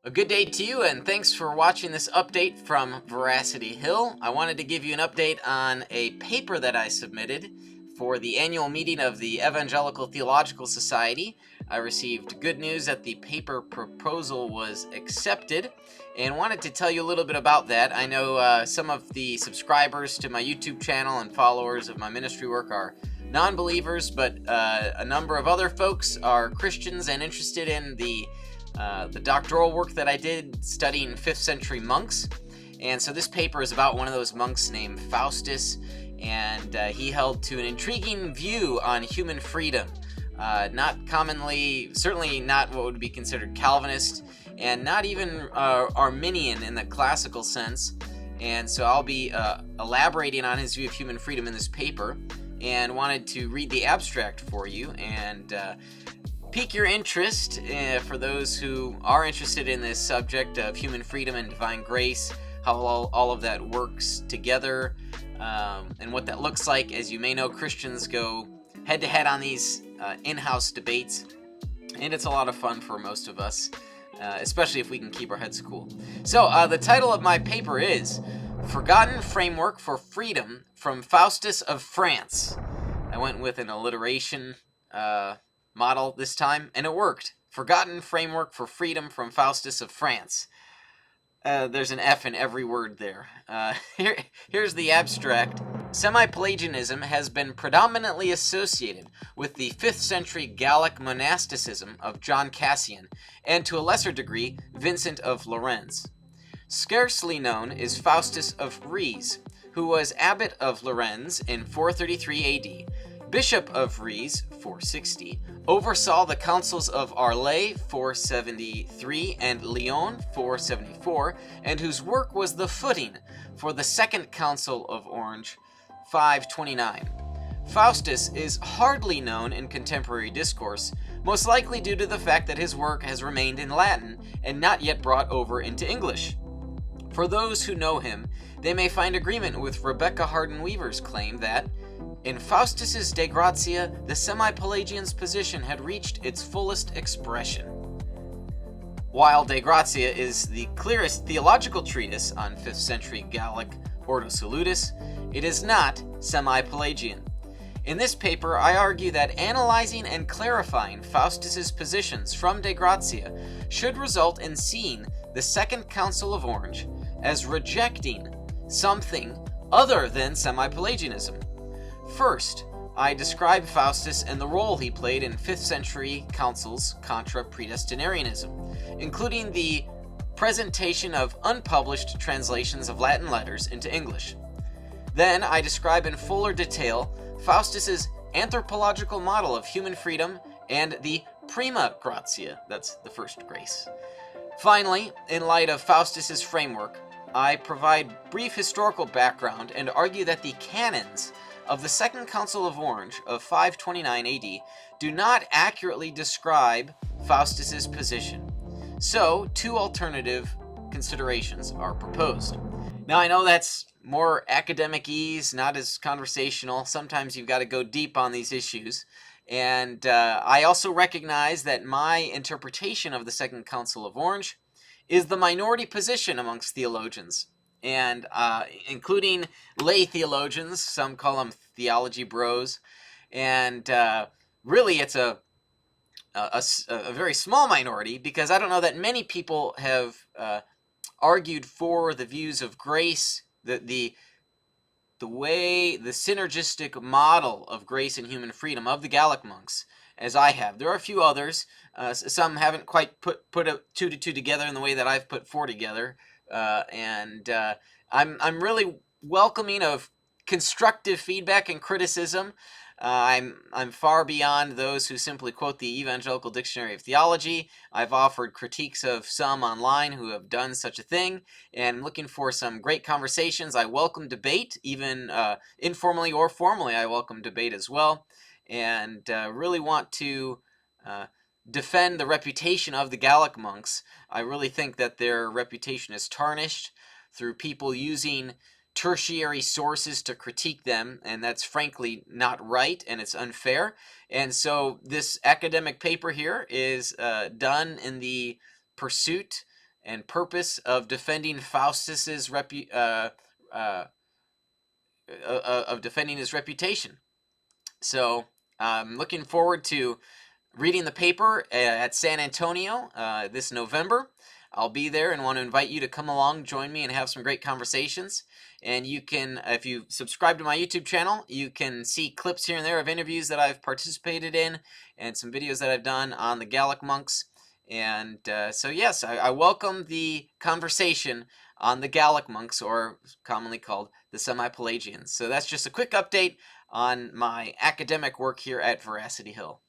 A good day to you, and thanks for watching this update from Veracity Hill. I wanted to give you an update on a paper that I submitted for the annual meeting of the Evangelical Theological Society. I received good news that the paper proposal was accepted, and wanted to tell you a little bit about that. I know some of the subscribers to my YouTube channel and followers of my ministry work are non-believers, but a number of other folks are Christians and interested in the doctoral work that I did studying 5th century monks. And so this paper is about one of those monks named Faustus, and he held to an intriguing view on human freedom. Not commonly, certainly not what would be considered Calvinist, and not even Arminian in the classical sense. And so I'll be elaborating on his view of human freedom in this paper, and wanted to read the abstract for you and pique your interest for those who are interested in this subject of human freedom and divine grace, how all of that works together, and what that looks like. As you may know, Christians go head-to-head on these in-house debates, and it's a lot of fun for most of us, especially if we can keep our heads cool. So the title of my paper is Forgotten Framework for Freedom from Faustus of France. I went with an alliteration model this time, and it worked. Forgotten Framework for Freedom from Faustus of France. There's an F in every word there. Here's the abstract. Semi-Pelagianism has been predominantly associated with the 5th century Gallic monasticism of John Cassian, and to a lesser degree, Vincent of Lorentz. Scarcely known is Faustus of Riez, who was abbot of Lorentz in 433 A.D., Bishop of Riez, 460, oversaw the councils of Arles, 473, and Lyon, 474, and whose work was the footing for the Second Council of Orange, 529. Faustus is hardly known in contemporary discourse, most likely due to the fact that his work has remained in Latin and not yet brought over into English. For those who know him, they may find agreement with Rebecca Hardin-Weaver's claim that in Faustus's De Gratia, the semi-Pelagian's position had reached its fullest expression. While De Gratia is the clearest theological treatise on 5th century Gallic Ordo Salutis, it is not semi-Pelagian. In this paper, I argue that analyzing and clarifying Faustus's positions from De Gratia should result in seeing the Second Council of Orange as rejecting something other than semi-Pelagianism. First, I describe Faustus and the role he played in 5th century councils contra predestinarianism, including the presentation of unpublished translations of Latin letters into English. Then I describe in fuller detail Faustus's anthropological model of human freedom and the prima gratia, that's the first grace. Finally, in light of Faustus's framework, I provide brief historical background and argue that the canons of the Second Council of Orange of 529 AD do not accurately describe Faustus's position. So, two alternative considerations are proposed. Now, I know that's more academic ease, not as conversational. Sometimes you've got to go deep on these issues. And I also recognize that my interpretation of the Second Council of Orange is the minority position amongst theologians, and including lay theologians. Some call them theology bros, and really it's a very small minority, because I don't know that many people have argued for the views of grace, the way, the synergistic model of grace and human freedom of the Gallic monks, as I have. There are a few others. Some haven't quite put a 2 to 2 together in the way that I've put 4 together. And I'm really welcoming of constructive feedback and criticism. I'm far beyond those who simply quote the Evangelical Dictionary of Theology. I've offered critiques of some online who have done such a thing, and I'm looking for some great conversations. I welcome debate, even informally or formally. I welcome debate as well, and really want to defend the reputation of the Gallic monks. I really think that their reputation is tarnished through people using tertiary sources to critique them, and that's frankly not right, and it's unfair. And so this academic paper here is done in the pursuit and purpose of defending Faustus's of defending his reputation. So I'm looking forward to reading the paper at San Antonio this November. I'll be there and want to invite you to come along, join me, and have some great conversations. And you can, if you subscribe to my YouTube channel, you can see clips here and there of interviews that I've participated in and some videos that I've done on the Gallic monks. And so, yes, I welcome the conversation on the Gallic monks, or commonly called the Semi-Pelagians. So that's just a quick update on my academic work here at Veracity Hill.